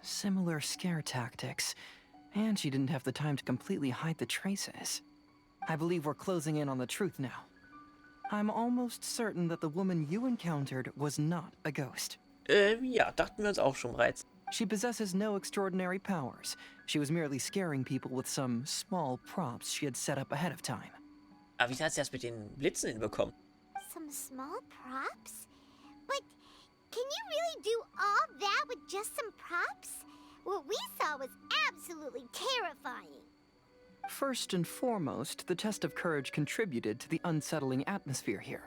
Similar scare tactics. And she didn't have the time to completely hide the traces. I believe we're closing in on the truth now. I'm almost certain that the woman you encountered was not a ghost. Ja, dachten wir uns auch schon bereits. She possesses no extraordinary powers. She was merely scaring people with some small props she had set up ahead of time. Aber wie hat sie das mit den Blitzen hinbekommen? Some small props? But can you really do all that with just some props? What we saw was absolutely terrifying. First and foremost, the test of courage contributed to the unsettling atmosphere here.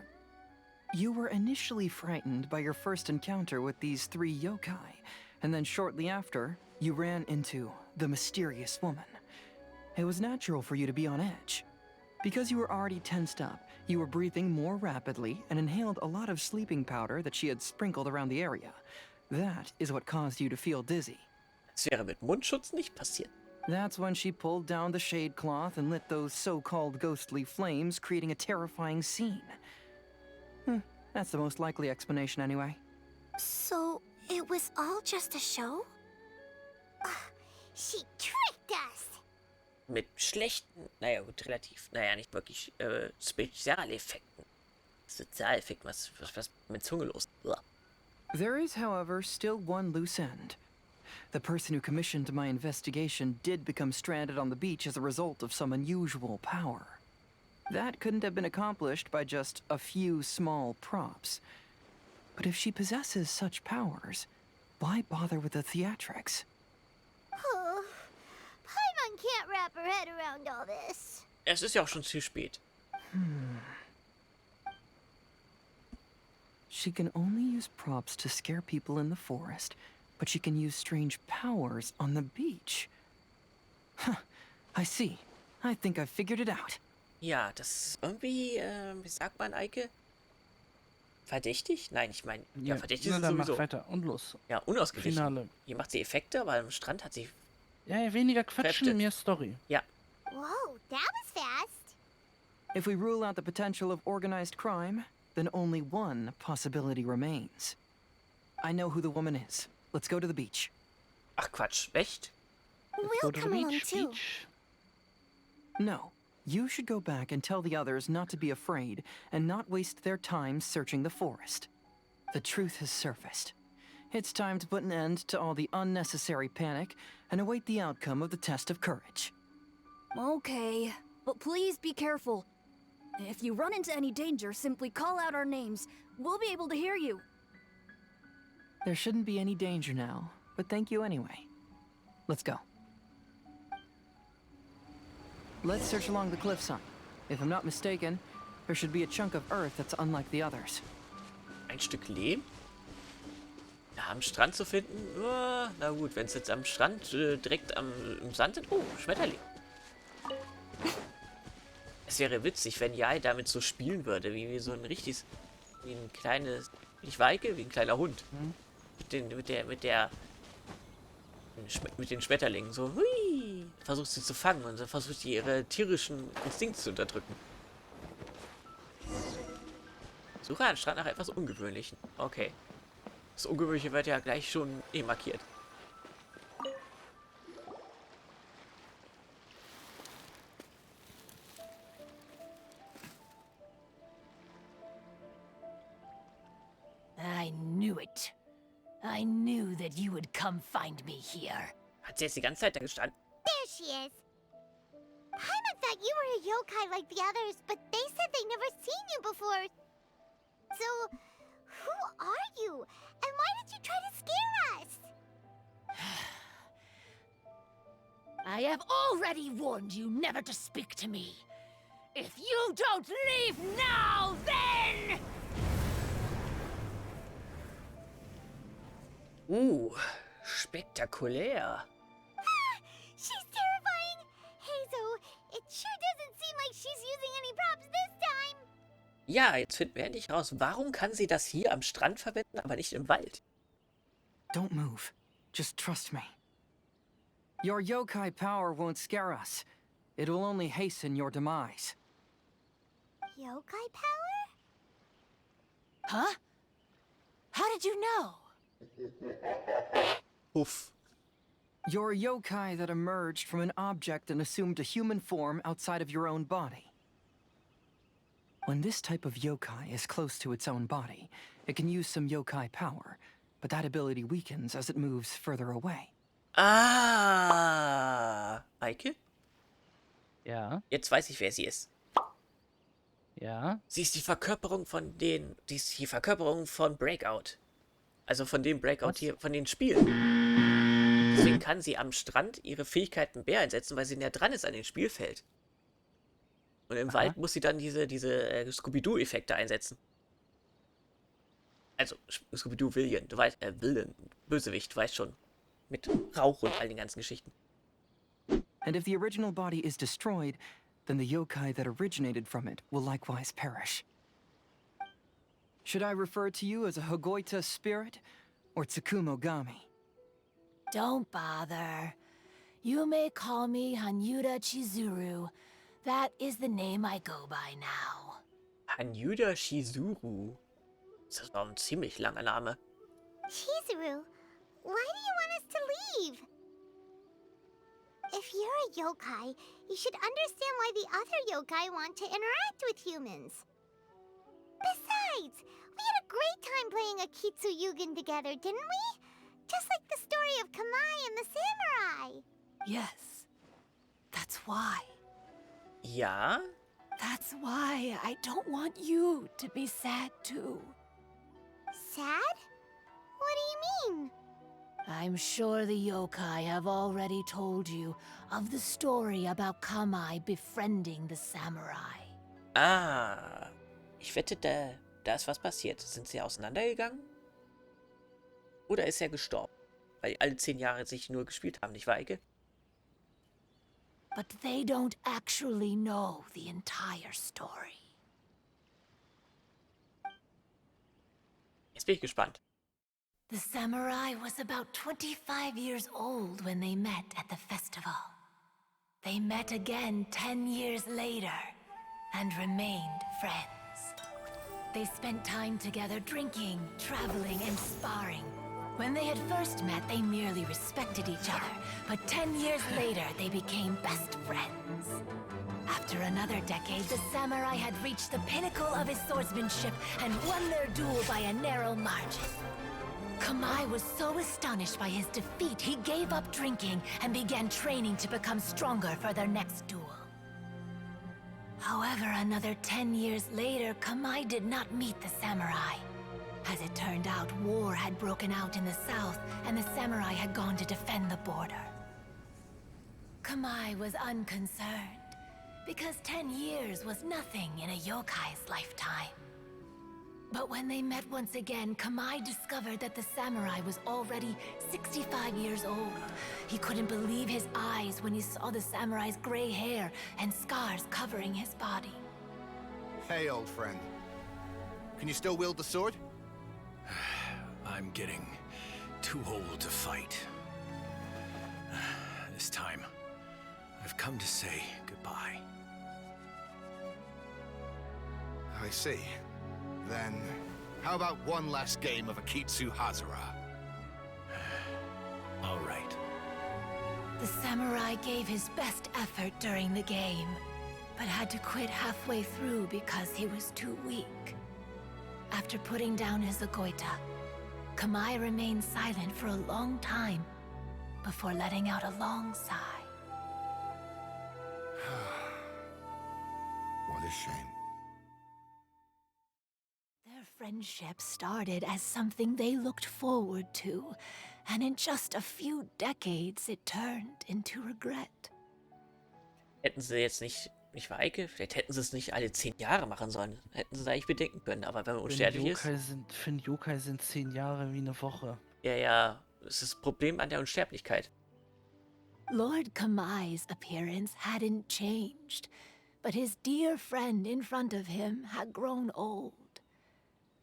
You were initially frightened by your first encounter with these 3 yokai, and then shortly after, you ran into the mysterious woman. It was natural for you to be on edge. Because you were already tensed up, you were breathing more rapidly and inhaled a lot of sleeping powder that she had sprinkled around the area. That is what caused you to feel dizzy. Das wäre mit Mundschutz nicht passiert. That's when she pulled down the shade cloth and lit those so-called ghostly flames, creating a terrifying scene. That's the most likely explanation anyway. So, it was all just a show? She tricked us! Mit schlechten, naja gut, relativ, naja nicht wirklich, Spezialeffekten. Sozialeffekten, was mit Zunge los. Blah. There is, however, still one loose end. The person who commissioned my investigation did become stranded on the beach as a result of some unusual power. That couldn't have been accomplished by just a few small props. But if she possesses such powers, why bother with the theatrics? Paimon can't wrap her head around all this. Es ist ja auch schon zu spät. She can only use props to scare people in the forest, but she can use strange powers on the beach. Huh, I see. I think I've figured it out. Ja, das ist irgendwie, wie sagt man, Eike? Verdächtig? Nein, ich meine, ja, verdächtig ist dann sowieso. mach weiter und los. Ja, unausgeglichen. Finale. Hier macht sie Effekte, aber am Strand hat sie... Ja, weniger Quatschen, Kräfte. mehr Story. Ja. Whoa, that was fast. If we rule out the potential of organized crime, then only one possibility remains. I know who the woman is. Let's go to the beach. Ach Quatsch, echt? Let's We'll go to the come along beach, too. beach. No. You should go back and tell the others not to be afraid and not waste their time searching the forest. The truth has surfaced. It's time to put an end to all the unnecessary panic and await the outcome of the test of courage. Okay, but please be careful. If you run into any danger, simply call out our names. We'll be able to hear you. There shouldn't be any danger now, but thank you anyway. Let's go. Let's search along the cliffside. If I'm not mistaken, there should be a chunk of earth that's unlike the others. Ein Stück Lehm? Ja, am Strand zu finden? Na gut, wenn es jetzt am Strand direkt im Sand ist. Oh, Schmetterling. Es wäre witzig, wenn Jai damit so spielen würde, wie so ein richtiges, wie ein kleines, nicht Weike, wie ein kleiner Hund. Mit den Schmetterlingen. So, hui, versucht sie zu fangen und dann versucht sie ihre tierischen Instinkte zu unterdrücken. Suche am Strand nach etwas Ungewöhnlichem. Okay. Das Ungewöhnliche wird ja gleich schon markiert. I knew it. I knew that you would come find me here. Hat sie jetzt die ganze Zeit da gestanden? There she is. Paimon thought you were a yokai like the others, but they said they never seen you before. So, who are you? And why did you try to scare us? I have already warned you never to speak to me. If you don't leave now, then... Spektakulär. She's terrifying. Heizou, it sure doesn't seem like she's using any props this time. Ja, jetzt finden wir endlich raus, warum kann sie das hier am Strand verwenden, aber nicht im Wald? Don't move. Just trust me. Your yokai power won't scare us. It will only hasten your demise. Yokai power? Huh? How did you know? Huff. You're a yokai that emerged from an object and assumed a human form outside of your own body. When this type of yokai is close to its own body, it can use some yokai power, but that ability weakens as it moves further away. Ah, Eike? Ja, Jetzt weiß ich, wer sie ist. ja. Sie ist die Verkörperung von Breakout. Also von dem Breakout Was? hier, von den Spielen. Deswegen kann sie am Strand ihre Fähigkeiten mehr einsetzen, weil sie näher dran ist an dem Spielfeld. Und im Wald muss sie dann diese Scooby-Doo-Effekte einsetzen. Also, Scooby-Doo-Villain, du weißt, Villain, Bösewicht, du weißt schon. Mit Rauch und all den ganzen Geschichten. And if the original body is destroyed, then the yokai that originated from it will likewise perish. Should I refer to you as a Hogoita spirit or Tsukumogami? Don't bother. You may call me Hanyuda Chizuru. That is the name I go by now. Hanyuda Shizuru. Das war ein ziemlich langer Name. Chizuru, why do you want us to leave? If you're a yokai, you should understand why the other yokai want to interact with humans. Besides, we had a great time playing Akitsu Yugen together, didn't we? Just like the story of Kamai and the samurai. Yes. That's why. Ja? That's why I don't want you to be sad too. Sad? What do you mean? I'm sure the yokai have already told you of the story about Kamai befriending the samurai. Ah. Ich wette, da ist was passiert. Sind sie auseinandergegangen? Oder ist er gestorben? Weil die alle 10 Jahre sich nur gespielt haben, nicht wahr, Eike? But they don't actually know the entire story. Jetzt bin ich gespannt. The samurai was about 25 years old when they met at the festival. They met again 10 years later and remained friends. They spent time together drinking, traveling, and sparring. When they had first met, they merely respected each other, but 10 years later, they became best friends. After another decade, the samurai had reached the pinnacle of his swordsmanship and won their duel by a narrow margin. Kamai was so astonished by his defeat, he gave up drinking and began training to become stronger for their next duel. However, another 10 years later, Kamai did not meet the samurai. As it turned out, war had broken out in the south, and the samurai had gone to defend the border. Kamai was unconcerned, because 10 years was nothing in a yokai's lifetime. But when they met once again, Kamai discovered that the samurai was already 65 years old. He couldn't believe his eyes when he saw the samurai's gray hair and scars covering his body. Hey, old friend. Can you still wield the sword? I'm getting too old to fight. This time, I've come to say goodbye. I see. Then, how about one last game of Akitsu Hazara? All right. The samurai gave his best effort during the game, but had to quit halfway through because he was too weak. After putting down his Agoita, Kamai remained silent for a long time before letting out a long sigh. What a shame. Their friendship started as something they looked forward to, and in just a few decades it turned into regret. Hätten sie jetzt nicht wahr, Eike? Vielleicht hätten sie es nicht alle 10 Jahre machen sollen. Hätten sie es eigentlich bedenken können. Aber wenn man unsterblich ist... Für einen Yokai sind 10 Jahre wie eine Woche. Ja, es ist das Problem an der Unsterblichkeit. Lord Kamai's appearance hadn't changed, but his dear friend in front of him had grown old.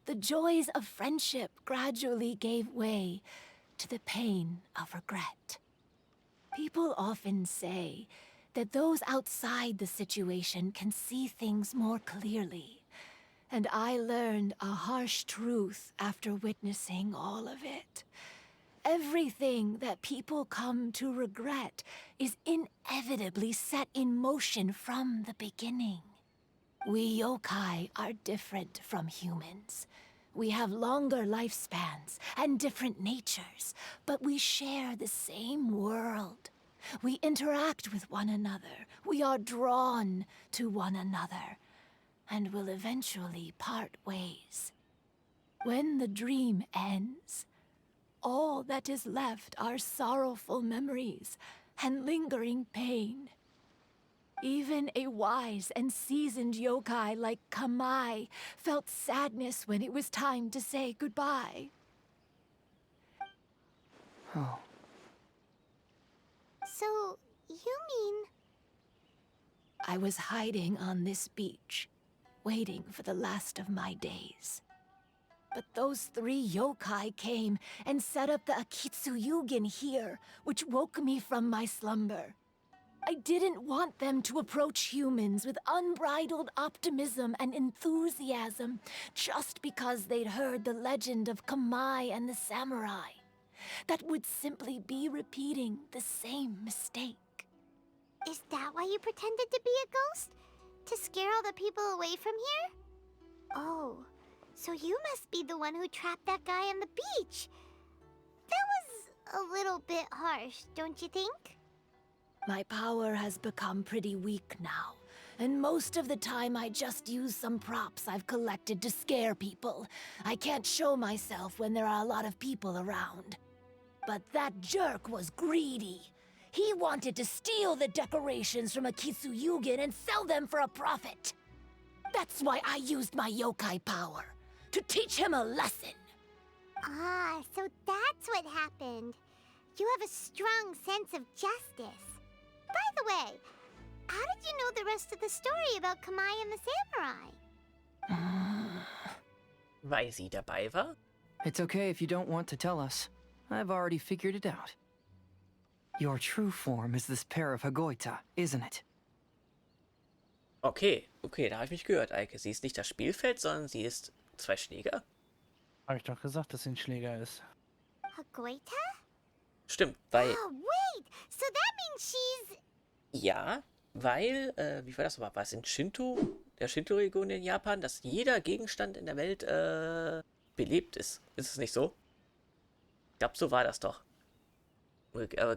The joys of friendship gradually gave way to the pain of regret. People often say that those outside the situation can see things more clearly, and I learned a harsh truth after witnessing all of it. Everything that people come to regret is inevitably set in motion from the beginning. We yokai are different from humans. We have longer lifespans and different natures, but we share the same world. We interact with one another. We are drawn to one another, and will eventually part ways. When the dream ends, all that is left are sorrowful memories and lingering pain. Even a wise and seasoned yokai like Kamai felt sadness when it was time to say goodbye. Oh. So, you mean... I was hiding on this beach, waiting for the last of my days. But those 3 yokai came and set up the Akitsu here, which woke me from my slumber. I didn't want them to approach humans with unbridled optimism and enthusiasm just because they'd heard the legend of Kamai and the samurai. That would simply be repeating the same mistake. Is that why you pretended to be a ghost? To scare all the people away from here? Oh, so you must be the one who trapped that guy on the beach. That was a little bit harsh, don't you think? My power has become pretty weak now, and most of the time I just use some props I've collected to scare people. I can't show myself when there are a lot of people around. But that jerk was greedy. He wanted to steal the decorations from Akitsu and sell them for a profit. That's why I used my yokai power, to teach him a lesson. Ah, so that's what happened. You have a strong sense of justice. By the way, how did you know the rest of the story about Kamai and the samurai? Weil sie dabei war? It's okay if you don't want to tell us. I've already figured it out. Your true form is this pair of Hagoita, isn't it? Okay, da habe ich mich gehört, Eike. Sie ist nicht das Spielfeld, sondern sie ist 2 Schläger. Hab ich doch gesagt, dass sie ein Schläger ist. Hagoita? Stimmt, weil... Oh, wait! So that means she's... Ja, weil... wie war das nochmal? War es in Shinto? Der Shinto-Region in Japan, dass jeder Gegenstand in der Welt belebt ist. Ist es nicht so? Ich glaube, so war das doch.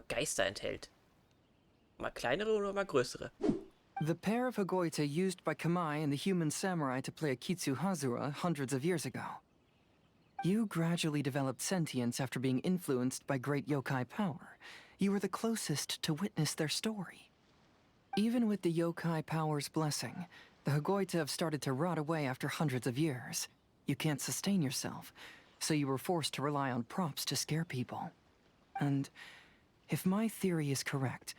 Geister enthält. Mal kleinere oder mal größere? The pair of Hagoita used by Kamai and the human samurai to play Akitsu Hazura hundreds of years ago. You gradually developed sentience after being influenced by great yokai power. You were the closest to witness their story. Even with the yokai power's blessing, the Hagoita have started to rot away after hundreds of years. You can't sustain yourself, so you were forced to rely on props to scare people. And if my theory is correct,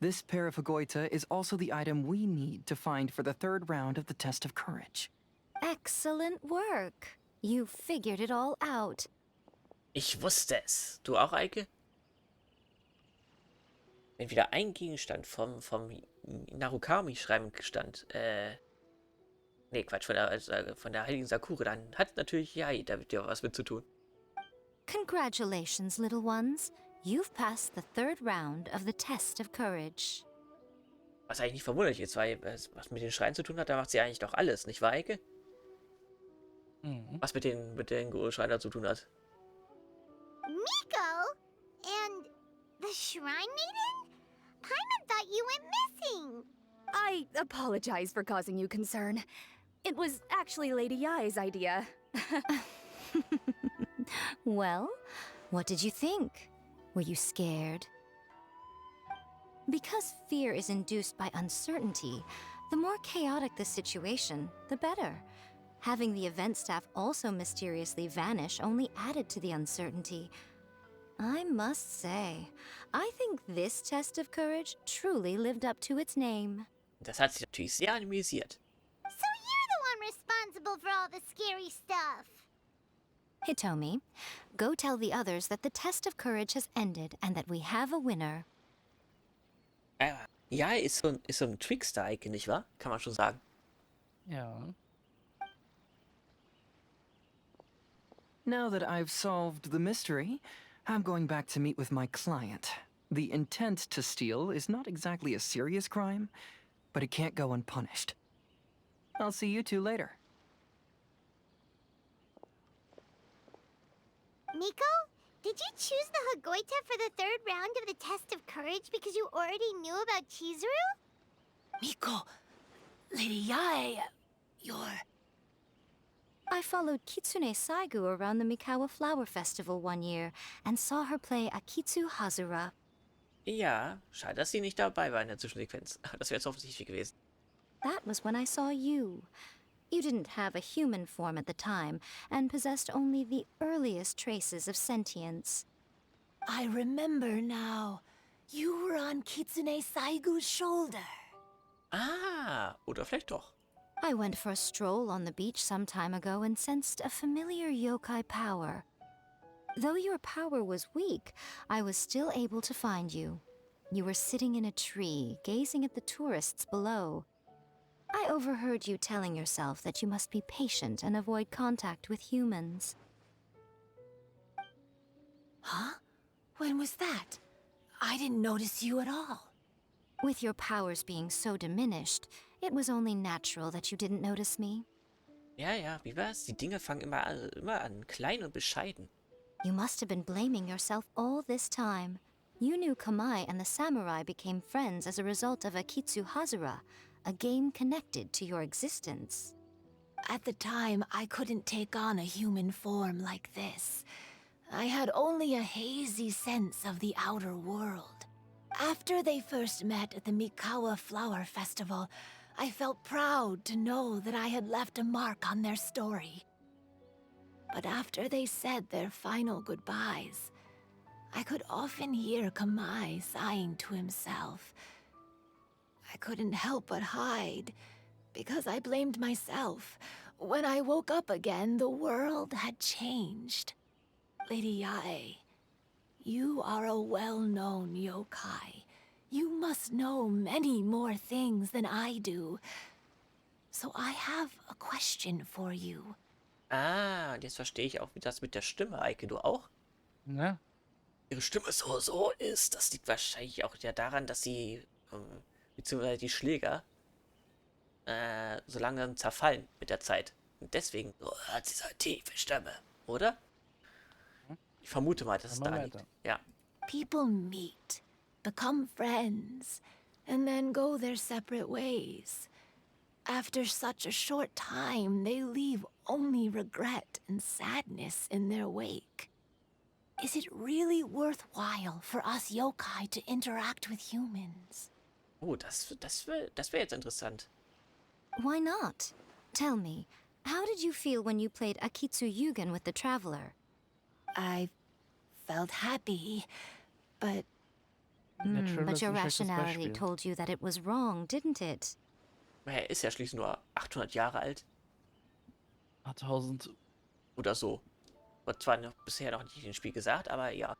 this pair of Hagoita is also the item we need to find for the 3rd round of the test of courage. Excellent work. You figured it all out. Ich wusste es. Du auch, Eike? Wenn wieder ein Gegenstand vom Narukami-Schreibgestand, nee, Quatsch, von der heiligen Sakura, dann hat natürlich Yai damit ja was mit zu tun. Congratulations, little ones. You've passed the 3rd round of the test of courage. Was eigentlich nicht verwunderlich ist, weil was mit den Schreien zu tun hat, da macht sie eigentlich doch alles, nicht wahr, Eike? Was mit den Schreien da zu tun hat. Miko? And the Shrine Maiden? Paimon thought you went missing. I apologize for causing you concern. It was actually Lady Yai's idea. Well, what did you think? Were you scared? Because fear is induced by uncertainty, the more chaotic the situation, the better. Having the event staff also mysteriously vanish only added to the uncertainty. I must say, I think this test of courage truly lived up to its name. Das hat sich natürlich sehr amüsiert. So you're the one responsible for all the scary stuff. Hitomi, go tell the others that the test of courage has ended and that we have a winner. Ja, ist so ein Trickster-Icon, nicht wahr? Kann man schon sagen. Ja. Now that I've solved the mystery, I'm going back to meet with my client. The intent to steal is not exactly a serious crime, but it can't go unpunished. I'll see you two later. Miko, did you choose the Hagoita for the third round of the test of courage because you already knew about Chizuru? Miko, Lady Yae, you're... I followed Kitsune Saigu around the Mikawa Flower Festival one year and saw her play Akitsu Hazura. Ja, schade, dass sie nicht dabei war in der Zwischensequenz. Das wäre jetzt offensichtlich gewesen. That was when I saw you. You didn't have a human form at the time and possessed only the earliest traces of sentience. I remember now. You were on Kitsune Saigu's shoulder. Ah, oder vielleicht doch. I went for a stroll on the beach some time ago and sensed a familiar yokai power. Though your power was weak, I was still able to find you. You were sitting in a tree, gazing at the tourists below. I overheard you telling yourself that you must be patient and avoid contact with humans. Huh? When was that? I didn't notice you at all. With your powers being so diminished, it was only natural that you didn't notice me. Ja, ja, wie war's? Die Dinge fangen immer an, klein und bescheiden. You must have been blaming yourself all this time. You knew Kamai and the samurai became friends as a result of Akitsu Hazura, a game connected to your existence. At the time, I couldn't take on a human form like this. I had only a hazy sense of the outer world. After they first met at the Mikawa Flower Festival, I felt proud to know that I had left a mark on their story. But after they said their final goodbyes, I could often hear Kamai sighing to himself. I couldn't help but hide, because I blamed myself. When I woke up again, the world had changed. Lady Yae, you are a well-known yokai. You must know many more things than I do. So I have a question for you. Ah, und jetzt verstehe ich auch, wie das mit der Stimme, Eike, du auch? Ne? Ihre Stimme so ist. Das liegt wahrscheinlich auch ja daran, dass sie, beziehungsweise die Schläger, so langsam zerfallen mit der Zeit. Und deswegen hat sie so eine tiefe Stimme, oder? Ich vermute mal, dass es da liegt. Ja. People meet, become friends, and then go their separate ways. After such a short time, they leave only regret and sadness in their wake. Is it really worthwhile for us yokai to interact with humans? Oh, das wär jetzt interessant. Why not? Tell me, how did you feel when you played Akitsu Yugen with the Traveler? I felt happy, but But your rationality told you that it was wrong, didn't it? Er ist ja schließlich nur 800 Jahre alt. 8000. Oder so. Wird zwar bisher noch nicht im Spiel gesagt, aber ja.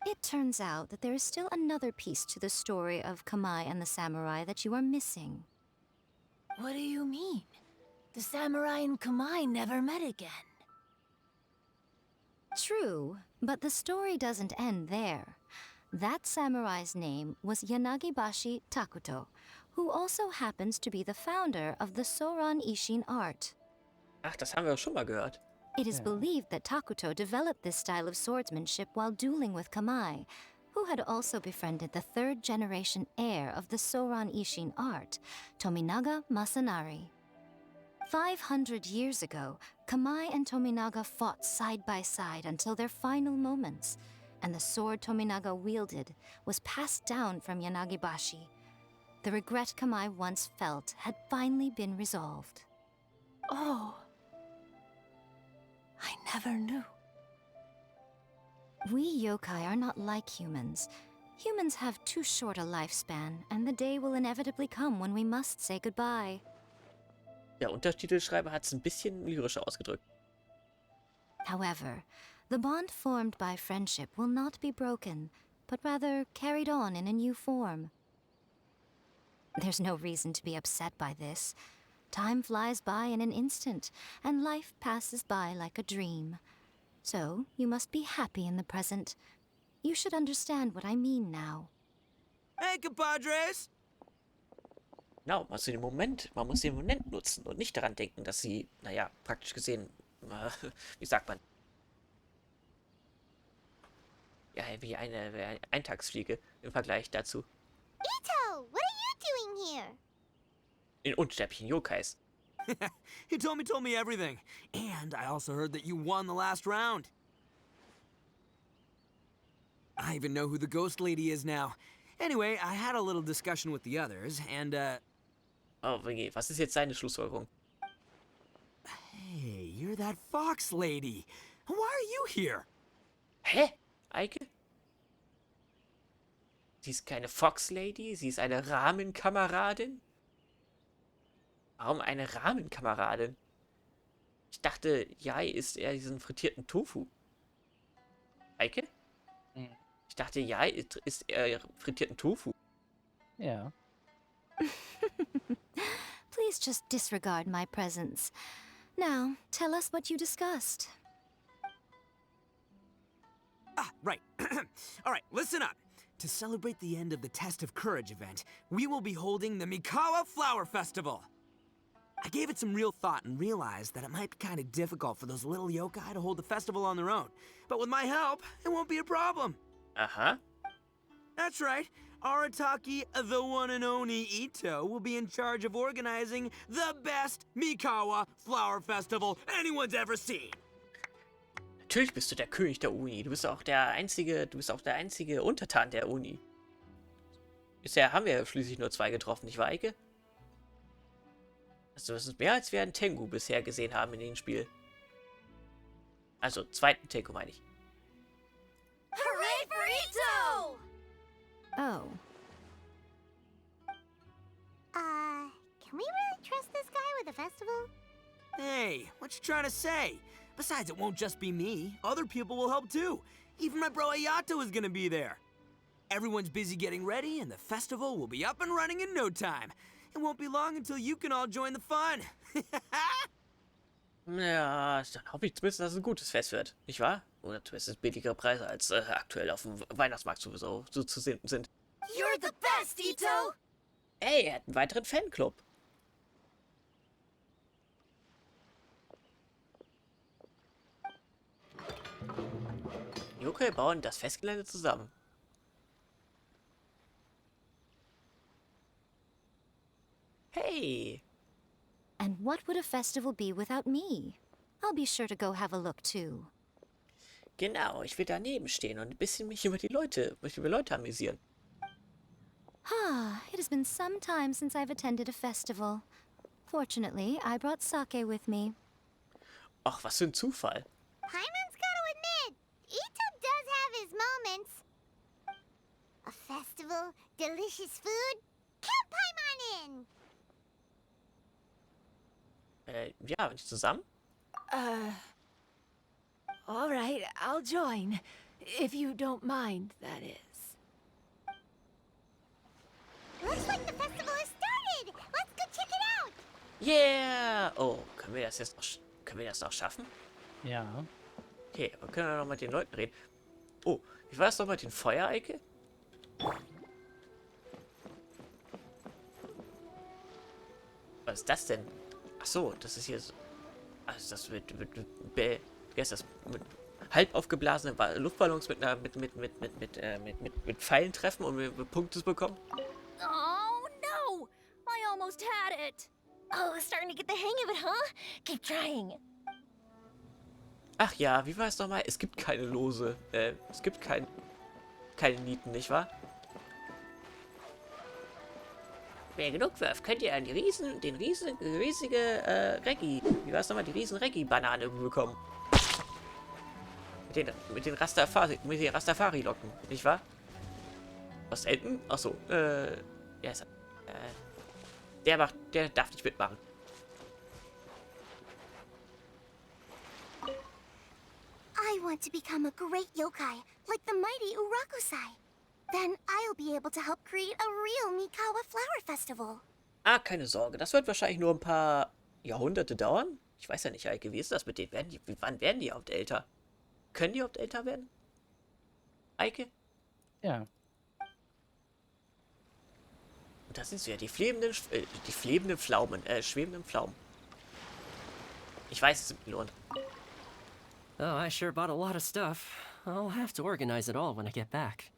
It turns out that there is still another piece to the story of Kamai and the samurai that you are missing. what do you mean? The samurai and Kamai never met again. True, but the story doesn't end there. That samurai's name was Yanagibashi Takuto, who also happens to be the founder of the Soran Ishin art. Ach, das haben wir schon mal gehört. It is believed that Takuto developed this style of swordsmanship while dueling with Kamai, who had also befriended the third-generation heir of the Soran Ishin art, Tominaga Masanari. 500 years ago, Kamai and Tominaga fought side by side until their final moments, and the sword Tominaga wielded was passed down from Yanagibashi. The regret Kamai once felt had finally been resolved. Oh. I never knew. We yokai are not like humans. Humans have too short a lifespan, and the day will inevitably come when we must say goodbye. Der Untertitelschreiber hat es ein bisschen lyrischer ausgedrückt. However, the bond formed by friendship will not be broken, but rather carried on in a new form. There's no reason to be upset by this. Time flies by in an instant, and life passes by like a dream. So, you must be happy in the present. You should understand what I mean now. Hey, compadres! Genau, man muss den Moment nutzen und nicht daran denken, dass sie, naja, praktisch gesehen, wie sagt man, ja, wie eine Eintagsfliege im Vergleich dazu. Ito, what are you doing here? In unsterblichen Yokais. He told me everything. And I also heard that you won the last round. I even know who the ghost lady is now. Anyway, I had a little discussion with the others, and, Oh, was ist jetzt seine Schlussfolgerung? Hey, you're that fox lady. Why are you here? Hä? Eike? Sie ist keine Fox Lady, sie ist eine Rahmenkameradin? Warum eine Rahmenkameradin? Ich dachte, Jai isst eher diesen frittierten Tofu. Eike? Ich dachte, Jai isst eher frittierten Tofu. Ja. Please just disregard my presence. Now, tell us what you discussed. Ah, right. All right, listen up. To celebrate the end of the Test of Courage event, we will be holding the Mikawa Flower Festival. I gave it some real thought and realized that it might be kind of difficult for those little yokai to hold the festival on their own. But with my help, it won't be a problem. Aha. That's right. Arataki, the one and only Ito, will be in charge of organizing the best Mikawa Flower Festival anyone's ever seen. Natürlich bist du der König der Uni. Du bist auch der einzige Untertan der Uni. Bisher haben wir ja schließlich nur 2 getroffen, nicht wahr, Eike? Also das ist mehr, als wir einen Tengu bisher gesehen haben in dem Spiel. Also, zweiten Tengu meine ich. Hooray for Ito! Oh, Can we really trust this guy with the festival? Hey, what you trying to say? Besides, it won't just be me. Other people will help too. Even my bro Ayato is gonna be there. Everyone's busy getting ready, and the festival will be up and running in no time. It won't be long until you can all join the fun. Ja, dann hoffe ich zumindest, dass es ein gutes Fest wird, nicht wahr? Oder zumindest billigere Preise als aktuell auf dem Weihnachtsmarkt sowieso so zu sehen sind. You're the best, Ito! Ey, er hat einen weiteren Fanclub. Yokai bauen das Festgelände zusammen. Hey! and what would a festival be without me? I'll be sure to go have a look too. Genau, ich will daneben stehen und ein bisschen mich über Leute amüsieren. It has been some time since I've attended a festival. Fortunately, I brought sake with me. Ach, was für ein Zufall. Paimon's gotta admit, Ito does have his moments. A festival, delicious food, count Paimon in! Ja, nicht zusammen? All right, I'll join. If you don't mind, that is. Looks like the festival has started! Let's go check it out! Yeah! Oh, können wir das noch schaffen? Ja. Okay, aber können wir noch mit den Leuten reden. Oh, wie war das noch mit den Feuereike? Was ist das denn? Ach so, das ist hier so. Also das mit halb aufgeblasene Luftballons mit Pfeilen treffen und wir Punkte bekommen. Oh no! I almost had it! Oh, starting to get the hang of it, huh? Keep trying. Ach ja, wie war es nochmal? Es gibt keine Lose. Es gibt keine Nieten, nicht wahr? Wer genug wirft, könnt ihr die riesige Reggi, wie war es nochmal, die riesen Reggi-Banane bekommen. Mit den Rastafari-Locken, nicht wahr? Was, Enten? Achso, ja, der darf nicht mitmachen. I want to become a great yokai, like the mighty Urakusai. Then I'll be able to help create a real Mikawa Flower Festival. Ah, keine Sorge, das wird wahrscheinlich nur ein paar Jahrhunderte dauern. Ich weiß ja nicht, Heike, wie ist das mit denen? Wann werden die überhaupt älter? Können die überhaupt älter werden? Eike? Ja. Und das sind sie ja, die schwebenden Pflaumen. Ich weiß, es sind Melonen. Oh, I sure bought a lot of stuff. I'll have to organize it all when I get back.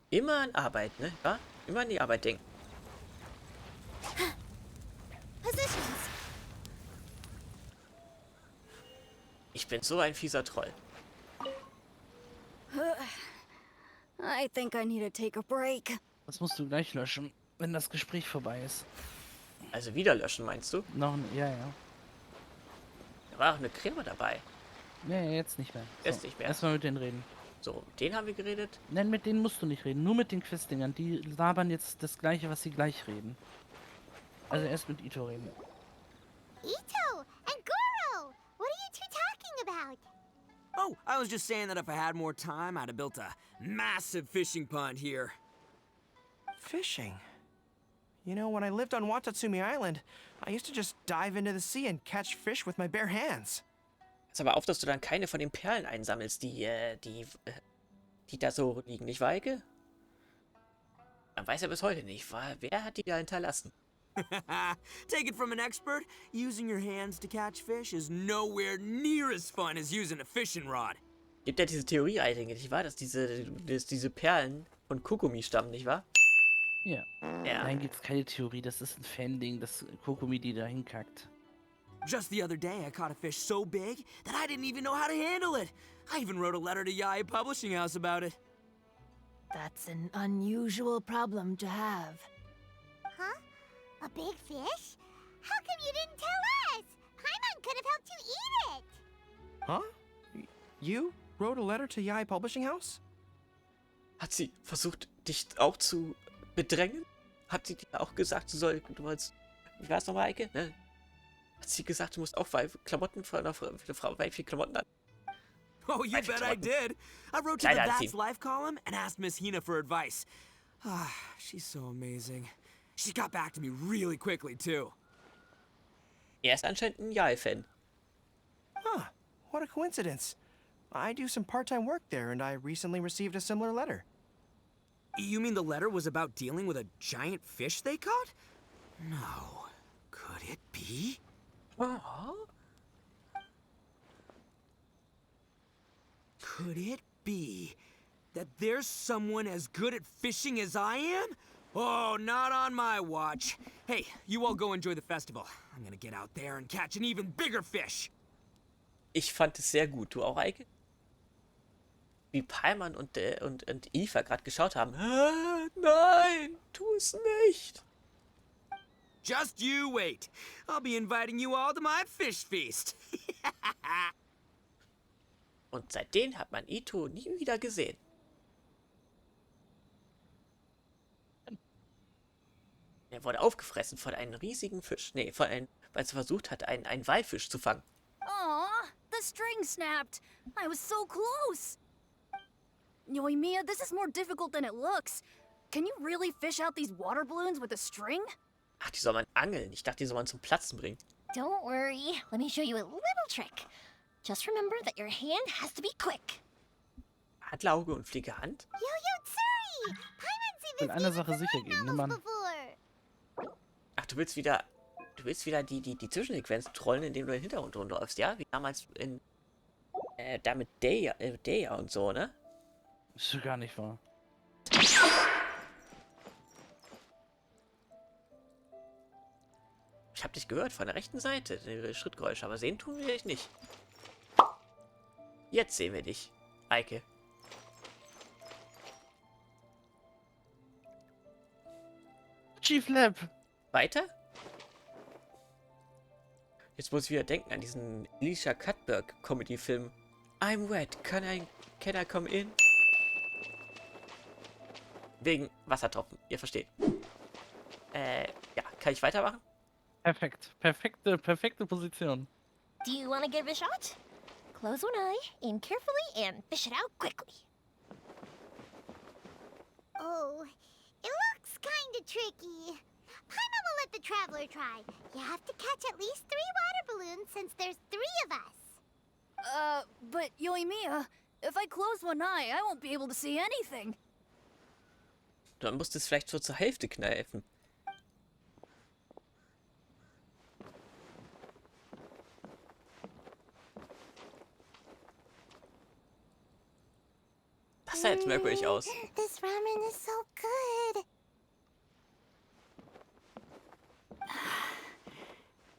Immer an Arbeit, ne? Ja? Immer an die Arbeit denken. Positions. Ich bin so ein fieser Troll. I think I need to take a break. Das musst du gleich löschen, wenn das Gespräch vorbei ist. Also wieder löschen, meinst du? Ja. Da war auch eine Creme dabei. Nee, jetzt nicht mehr. Jetzt nicht mehr. Erstmal mit denen reden. So, mit denen haben wir geredet. Nein, mit denen musst du nicht reden. Nur mit den Questdingern. Die labern jetzt das Gleiche, was sie gleich reden. Also erst mit Ito reden. Ito and Goro! What are you two talking about? Oh, I was just saying that if I had more time, I'd have built a massive fishing pond here. Fishing? You know, when I lived on Watatsumi Island, I used to just dive into the sea and catch fish with my bare hands. Pass aber auf, dass du dann keine von den Perlen einsammelst, die da so liegen, nicht wahr, Eike? Man weiß ja bis heute nicht, wer hat die da hinterlassen? Take it from an expert, using your hands to catch fish is nowhere near as fun as using a fishing rod. Gibt ja diese Theorie eigentlich, nicht wahr? Dass diese Perlen von Kokumi stammen, nicht wahr? Ja. Ja. Nein, gibt's keine Theorie. Das ist ein Fan-Ding, dass Kokumi die da hinkackt. Just the other day, I caught a fish so big that I didn't even know how to handle it. I even wrote a letter to Yaya Publishing House about it. That's an unusual problem to have. Huh? A big fish? How come you didn't tell us? Paimon could have helped you eat it. Huh? You wrote a letter to Yai Publishing House? Hat sie versucht, dich auch zu bedrängen? Hat sie dir auch gesagt, du sollst, wie war es nochmal, Eike? Ne? Hat sie gesagt, du musst auch Klamotten von einer Frau, weibliche Klamotten an? Oh, you bet I did. I wrote to the That's Life column and asked Miss Hina for advice. Ah, she's so amazing. She got back to me really quickly, too. Er ist anscheinend ein Jahre-Fan. Huh, what a coincidence. I do some part-time work there, and I recently received a similar letter. You mean the letter was about dealing with a giant fish they caught? No. Could it be? Could it be that there's someone as good at fishing as I am? Oh, not on my watch. Hey, you all go enjoy the festival. I'm gonna get out there and catch an even bigger fish. Ich fand es sehr gut. Du auch, Eike? Wie Paimon und Eva gerade geschaut haben. Nein, tu es nicht. Just you wait. I'll be inviting you all to my fish feast. Und seitdem hat man Ito nie wieder gesehen. Er wurde aufgefressen von einem riesigen Fisch. Nee, weil er versucht hat, einen Walfisch zu fangen. Aw, the string snapped. I was so close. Yoimiya, this is more difficult than it looks. Can you really fish out these water balloons with a string? Ach, die soll man angeln. Ich dachte, die soll man zum Platzen bringen. Don't worry. Let me show you a little trick. Just remember that your hand has to be quick. Adlerauge und flinke Hand? Yo-yo Tsuri! Paimon's Will even einer seen Sache some sicher light gehen, ne, novels Mann? before. Ach, du willst wieder die Zwischensequenz trollen, indem du den Hintergrund runterläufst, ja? Wie damals da mit Deja und so, ne? Ist doch gar nicht wahr. Ich hab dich gehört, von der rechten Seite, die Schrittgeräusche, aber sehen tun wir dich nicht. Jetzt sehen wir dich, Eike. Chief Lab. Weiter? Jetzt muss ich wieder denken an diesen Alicia Cuthbert Comedy-Film. I'm wet, can I come in? Wegen Wassertropfen, ihr versteht. Ja, kann ich weitermachen? Perfekt. Perfekte Position. Do you want to give it a shot? Close one eye, aim carefully, and fish it out quickly. Oh, it looks kinda tricky. Paimon will let the traveler try. You have to catch at least 3 water balloons since there's 3 of us. But Yoimiya, if I close one eye, I won't be able to see anything. Dann musst du es vielleicht so zur Hälfte kneifen. Das sah jetzt merkwürdig aus. This ramen is so good.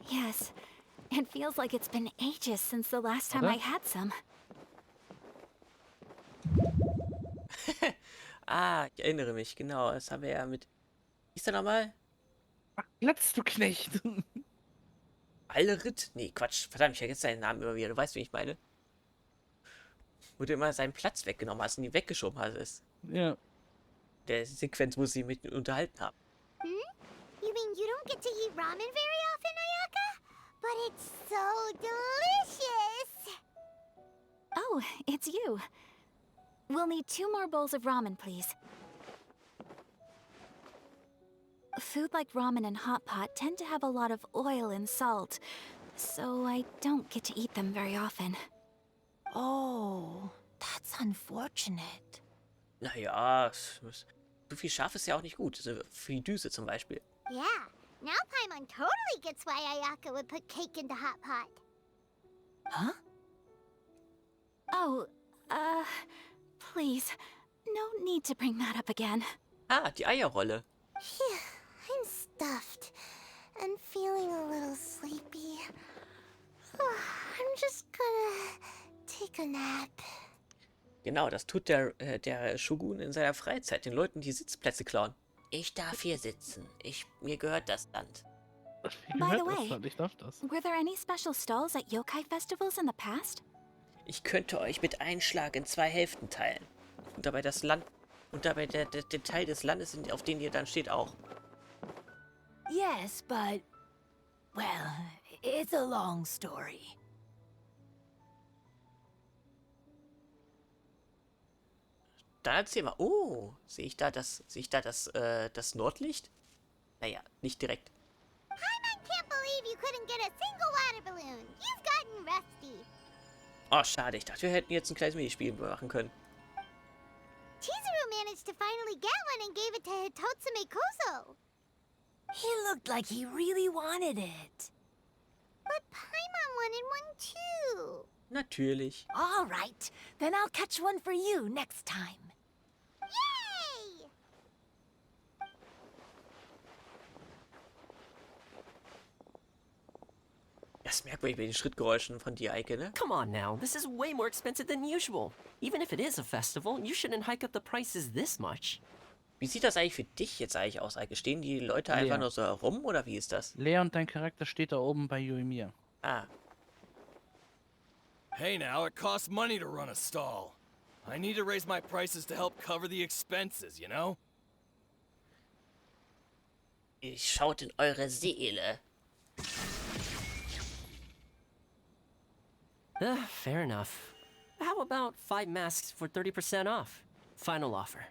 Yes, it feels like it's been ages since the last time I had some. Ah, ich erinnere mich, genau. Das haben wir ja mit... Wie ist der nochmal? Ach, Platz, du Knecht. Allerit? Nee, Quatsch. Verdammt, ich vergesse seinen Namen immer wieder. Du weißt, wie ich meine. Wo du immer seinen Platz weggenommen hast und ihn weggeschoben hast. Ja. Der Sequenz muss ich mit ihm unterhalten haben. You mean you don't get to eat ramen very often, Ayaka? But it's so delicious! Oh, it's you. We'll need 2 more bowls of ramen, please. Food like ramen and hot pot tend to have a lot of oil and salt, so I don't get to eat them very often. Oh, that's unfortunate. Naja, so viel scharf ist ja auch nicht gut. Also für die Düse zum Beispiel. Yeah, now Paimon totally gets why Ayaka would put cake in the hot pot. Huh? Oh, please, no need to bring that up again. Ah, die Eierrolle. Phew, I'm stuffed and feeling a little sleepy. I'm just gonna take a nap. Genau, das tut der Shogun in seiner Freizeit, den Leuten die Sitzplätze klauen. Ich darf hier sitzen. Mir gehört das Land. By the way, were there any special stalls at yokai festivals in the past? Ich könnte euch mit einem Schlag in 2 Hälften teilen. Und dabei das Land und dabei der Teil des Landes, auf den ihr dann steht, auch. Yes, but... well, it's a long story. Dann erzähl mal. Oh, sehe ich da das Nordlicht? Naja, nicht direkt. Paimon can't believe you couldn't get a single water balloon. You've gotten rusty. Oh, schade. Ich dachte, wir hätten jetzt ein kleines Minispiel machen können. Chizuru managed to finally get one and gave it to Hitotsume Kozo. He looked like he really wanted it. But Paimon wanted one too. Natürlich. All right, then I'll catch one for you next time. Yay! Das ist merkwürdig bei den Schrittgeräuschen von dir, Eike, ne? Come on now, this is way more expensive than usual. Even if it is a festival, you shouldn't hike up the prices this much. Wie sieht das eigentlich für dich jetzt eigentlich aus, Eike? Stehen die Leute einfach nur so herum, oder wie ist das? Lea und dein Charakter steht da oben bei Yoimiya. Ah. Hey now, it costs money to run a stall. I need to raise my prices to help cover the expenses, you know? Schaut in eure Seele. Fair enough. How about 5 masks for 30% off? Final offer.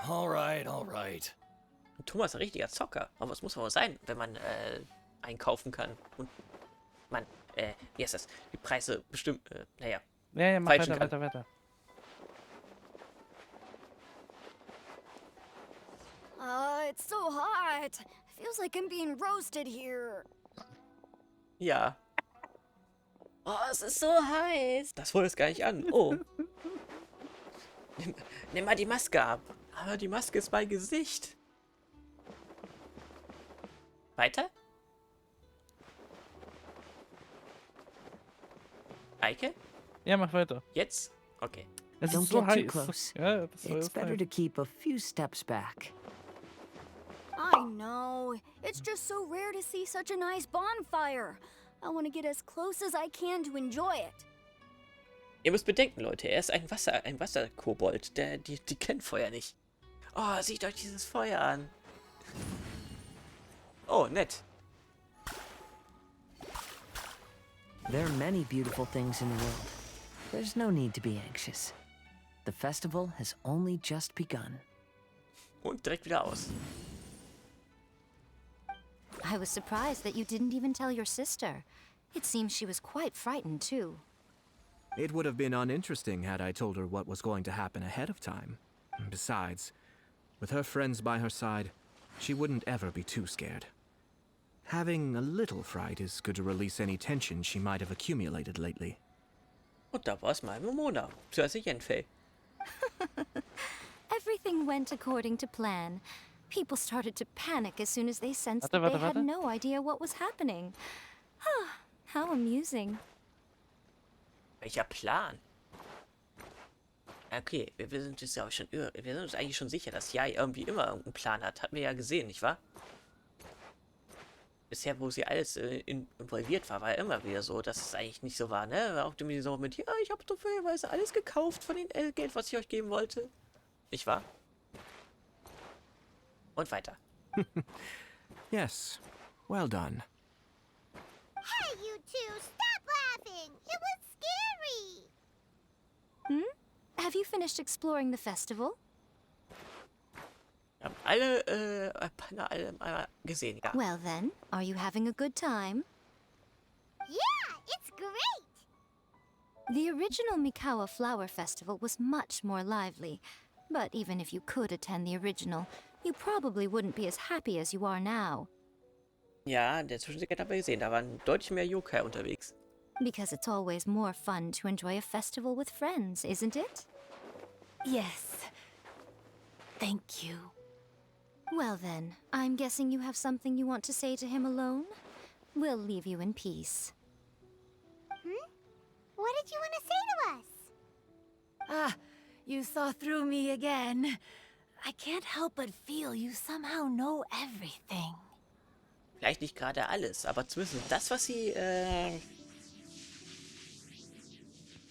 Alright, alright. Thomas ist ein richtiger Zocker. Aber was muss man wohl sein, wenn man einkaufen kann? Und man, wie heißt das? Die Preise bestimmt, naja. Ja, mach weiter. It's so hot. Feels like I'm being roasted here. Ja. Oh, es ist so heiß. Das Feuer ist gar nicht an. Oh. Nimm mal die Maske ab. Aber die Maske ist mein Gesicht. Weiter? Eike? Ja, mach weiter. Jetzt? Okay. Es Don't ist so get too heiß. close. Ja, das It's better to keep a few steps back. I know. It's just so rare to see such a nice bonfire. I want to get as close as I can to enjoy it. Ihr müsst bedenken, Leute, er ist ein Wasserkobold. Die kennt Feuer nicht. Oh, seht euch dieses Feuer an. Oh, nett. There are many beautiful things in the world. There's no need to be anxious. The festival has only just begun. Und direkt wieder aus. I was surprised that you didn't even tell your sister. It seems she was quite frightened, too. It would have been uninteresting had I told her what was going to happen ahead of time. Besides, with her friends by her side, she wouldn't ever be too scared. Having a little fright is good to release any tension she might have accumulated lately. Und da war es mal Momona, beziehungsweise Yenfei. Everything went according to plan. People started to panic as soon as they sensed Warte, that they warte, had warte. no idea what was happening. How amusing. Welcher Plan? Okay, wir sind uns ja auch schon, wir sind uns eigentlich schon sicher, dass Jai irgendwie immer irgendeinen Plan hat. Hatten wir ja gesehen, nicht wahr? Bisher, wo sie alles involviert war, war ja immer wieder so, dass es eigentlich nicht so war, ne? War auch irgendwie so mit, ja, ich habe zufälligerweise alles gekauft von dem Geld, was ich euch geben wollte. Nicht wahr? Und weiter. Yes, well done. Hey, you two, stop laughing! It was scary! Have you finished exploring the festival? Wir haben alle einmal gesehen, ja. Well then, are you having a good time? Yeah, it's great! The original Mikawa Flower Festival was much more lively, but even if you could attend the original, you probably wouldn't be as happy as you are now. Ja, in der Zwischenzeit haben wir gesehen, da waren deutlich mehr Yokai unterwegs. Because it's always more fun to enjoy a festival with friends, isn't it? Yes. Thank you. Well then, I'm guessing you have something you want to say to him alone? We'll leave you in peace. What did you want to say to us? Ah, you saw through me again. I can't help but feel you somehow know everything. Vielleicht nicht gerade alles, aber zumindest das, was sie,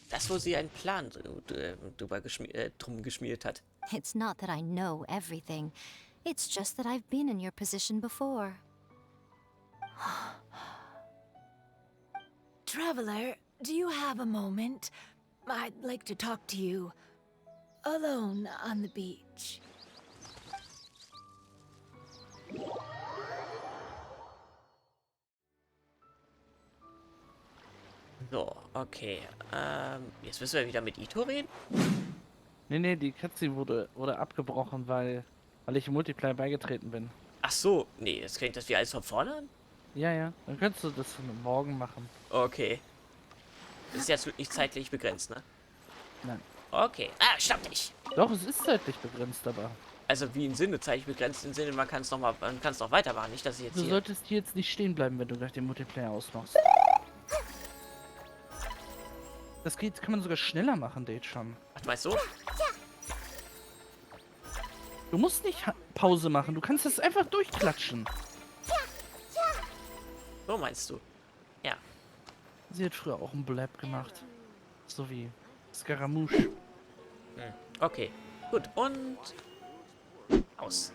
das, wo sie einen Plan drum geschmiert hat. It's not that I know everything. It's just that I've been in your position before. Traveler, do you have a moment? I'd like to talk to you. Alone on the beach. So, okay. Jetzt müssen wir wieder mit Ito reden. Nee, die Cutscene wurde abgebrochen, weil ich im Multiplayer beigetreten bin. Ach so, nee, das klingt das wie alles von vorne an? Ja, dann könntest du das morgen machen. Okay. Das ist jetzt wirklich zeitlich begrenzt, ne? Nein. Okay. Stopp dich! Doch, es ist zeitlich begrenzt, aber... Also wie im Sinne zeitlich begrenzt, im Sinne, man kann es noch weitermachen, nicht, dass ich jetzt Du hier... solltest hier jetzt nicht stehen bleiben, wenn du gleich den Multiplayer ausmachst. Das kann man sogar schneller machen, Date schon. Ach, du meinst so? Du musst nicht Pause machen, du kannst das einfach durchklatschen. So meinst du? Ja. Sie hat früher auch einen Blab gemacht. So wie Scaramouche. Okay. Gut, und... aus.